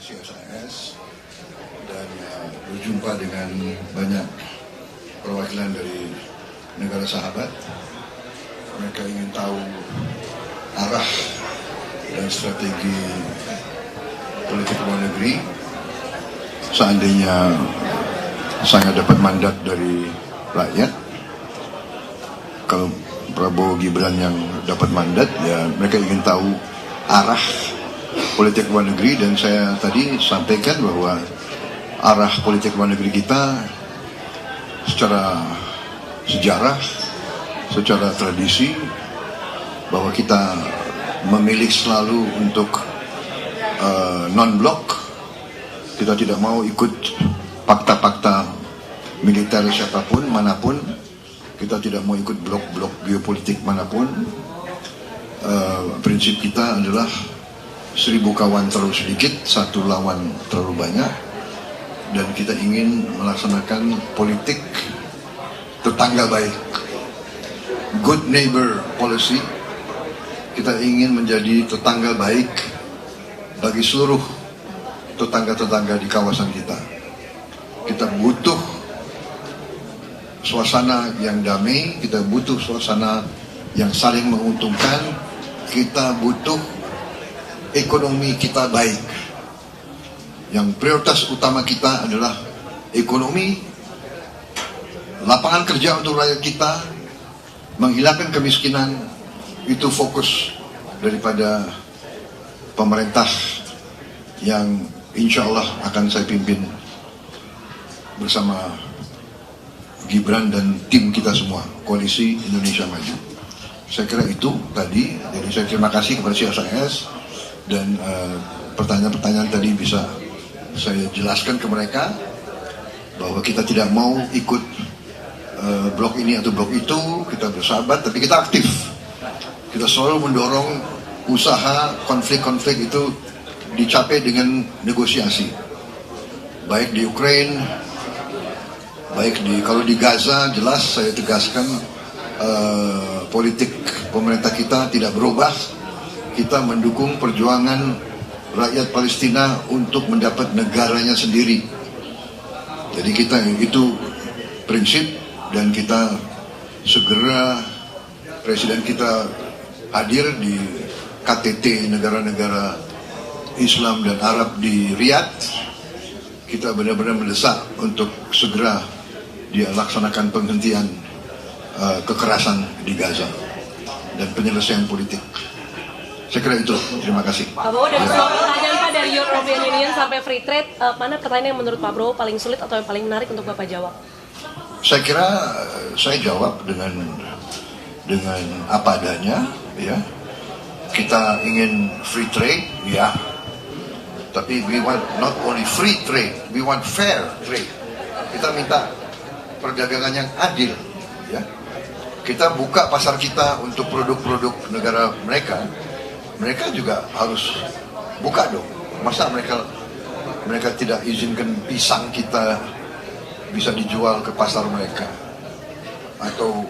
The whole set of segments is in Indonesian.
CSIS dan berjumpa dengan banyak perwakilan dari negara sahabat. Mereka ingin tahu arah dan strategi politik luar negeri seandainya saya dapat mandat dari rakyat. Kalau Prabowo Gibran yang dapat mandat, ya mereka ingin tahu arah politik luar negeri, dan saya tadi sampaikan bahwa arah politik luar negeri kita secara sejarah, secara tradisi, bahwa kita memilih selalu untuk non-blok. Kita tidak mau ikut fakta-fakta militer siapapun, manapun. Kita tidak mau ikut blok-blok geopolitik manapun. Prinsip kita adalah 1000 kawan terlalu sedikit, 1 lawan terlalu banyak. Dan kita ingin melaksanakan politik tetangga baik, good neighbor policy. Kita ingin menjadi tetangga baik bagi seluruh tetangga-tetangga di kawasan kita. Kita butuh suasana yang damai, kita butuh suasana yang saling menguntungkan, kita butuh ekonomi kita baik. Yang prioritas utama kita adalah ekonomi, lapangan kerja untuk rakyat kita, menghilangkan kemiskinan. Itu fokus daripada pemerintah yang insya Allah akan saya pimpin bersama Gibran dan tim kita semua, Koalisi Indonesia Maju. Saya kira itu tadi. Jadi saya terima kasih kepada CSIS, dan pertanyaan-pertanyaan tadi bisa saya jelaskan ke mereka bahwa kita tidak mau ikut blok ini atau blok itu. Kita bersahabat, tapi kita aktif. Kita selalu mendorong usaha konflik-konflik itu dicapai dengan negosiasi, baik di Ukraina, baik kalau di Gaza. Jelas saya tegaskan, politik pemerintah kita tidak berubah. Kita mendukung perjuangan rakyat Palestina untuk mendapat negaranya sendiri. Jadi kita itu prinsip, dan kita segera presiden kita hadir di KTT negara-negara Islam dan Arab di Riyadh. Kita benar-benar mendesak untuk segera dia laksanakan penghentian kekerasan di Gaza dan penyelesaian politik. Saya kira itu. Terima kasih. Pak Prabowo, dari semua pertanyaan Pak dari European Union sampai free trade, mana pertanyaan yang menurut Pak Prabowo paling sulit atau yang paling menarik untuk Bapak jawab? Saya kira saya jawab dengan apa adanya, ya. Kita ingin free trade, ya. Tapi we want not only free trade, we want fair trade. Kita minta perdagangan yang adil, ya. Kita buka pasar kita untuk produk-produk negara mereka. Mereka juga harus buka dong. Masa mereka tidak izinkan pisang kita bisa dijual ke pasar mereka, atau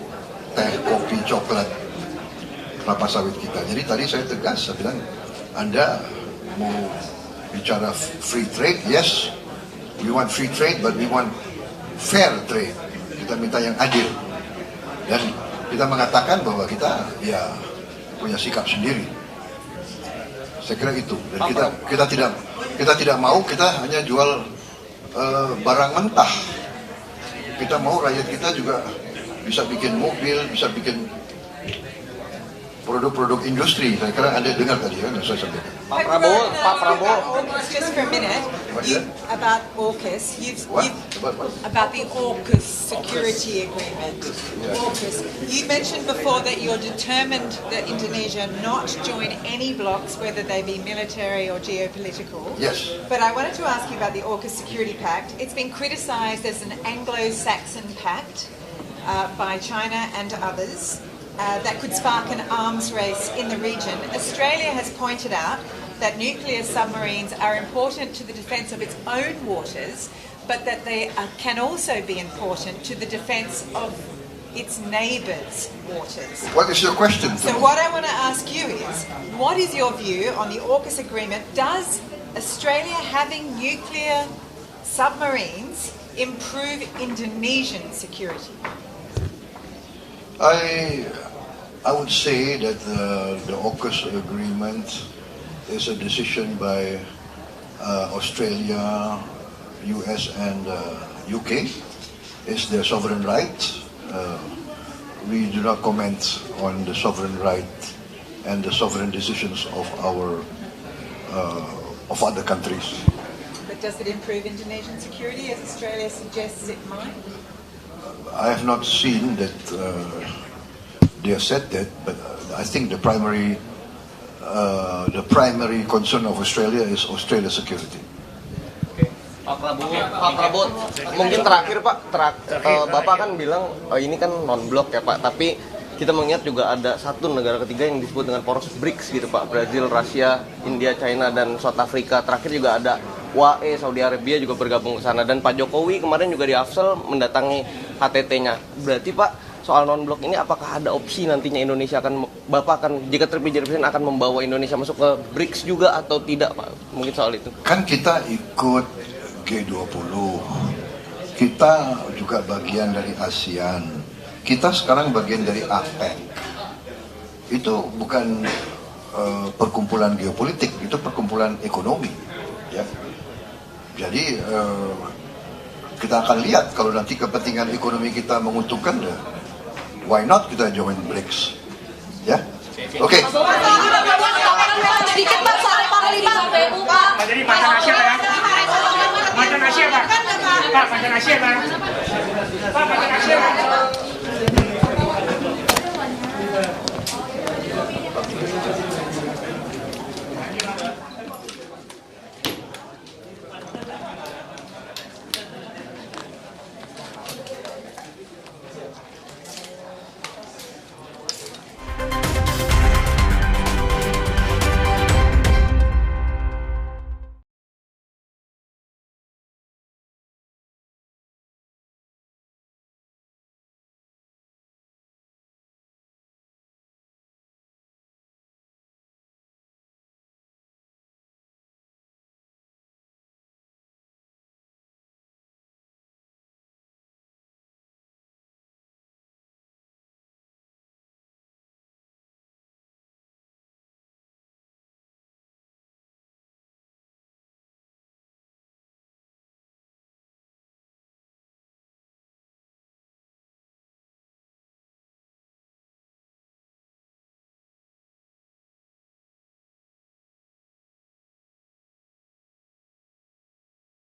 teh, kopi, coklat, kelapa sawit kita. Jadi tadi saya tegas, saya bilang, Anda mau bicara free trade, yes, we want free trade, but we want fair trade. Kita minta yang adil, dan kita mengatakan bahwa kita ya punya sikap sendiri. Saya kira itu. Dan kita tidak mau kita hanya jual barang mentah. Kita mau rakyat kita juga bisa bikin mobil, bisa bikin produk-produk industri. Saya kira Anda dengar tadi kan, saya sampaikan. Pak Prabowo. Just for a minute, about AUKUS, about the AUKUS security agreement. AUKUS. You mentioned before that you're determined that Indonesia not join any blocs, whether they be military or geopolitical. Yes. But I wanted to ask you about the AUKUS Security Pact. It's been criticised as an Anglo-Saxon pact by China and others. That could spark an arms race in the region. Australia has pointed out that nuclear submarines are important to the defence of its own waters, but that they can also be important to the defence of its neighbours' waters. What is your question? So what I want to ask you is, what is your view on the AUKUS agreement? Does Australia having nuclear submarines improve Indonesian security? I would say that the AUKUS agreement is a decision by Australia, US, and UK. It's their sovereign right. We do not comment on the sovereign right and the sovereign decisions of other countries. But does it improve Indonesian security as Australia suggests it might? I have not seen that they have said that, but I think the primary concern of Australia is Australia's security. Pak Prabowo, mungkin terakhir Pak, Bapak kan bilang ini kan non-blok ya Pak, tapi kita mengingat juga ada satu negara ketiga yang disebut dengan poros BRICS gitu Pak, Brazil, Rusia, India, China, dan South Africa. Terakhir juga ada UAE, Saudi Arabia juga bergabung ke sana, dan Pak Jokowi kemarin juga di Afsel mendatangi HTT-nya. Berarti Pak, soal non-blok ini apakah ada opsi nantinya Indonesia Bapak akan, jika terpilih jadi presiden, akan membawa Indonesia masuk ke BRICS juga atau tidak Pak? Mungkin soal itu. Kan kita ikut G20, kita juga bagian dari ASEAN, kita sekarang bagian dari APEC. Itu bukan perkumpulan geopolitik, itu perkumpulan ekonomi, ya. Jadi kita akan lihat kalau nanti kepentingan ekonomi kita menguntungkan, why not kita join BRICS, ya. Oke. Sedikit Pak soal Panglima PU Pak. Jadi macan Asia Pak. Macan Asia Pak. Pak macan Asia Pak. Pak macan Asia Pak.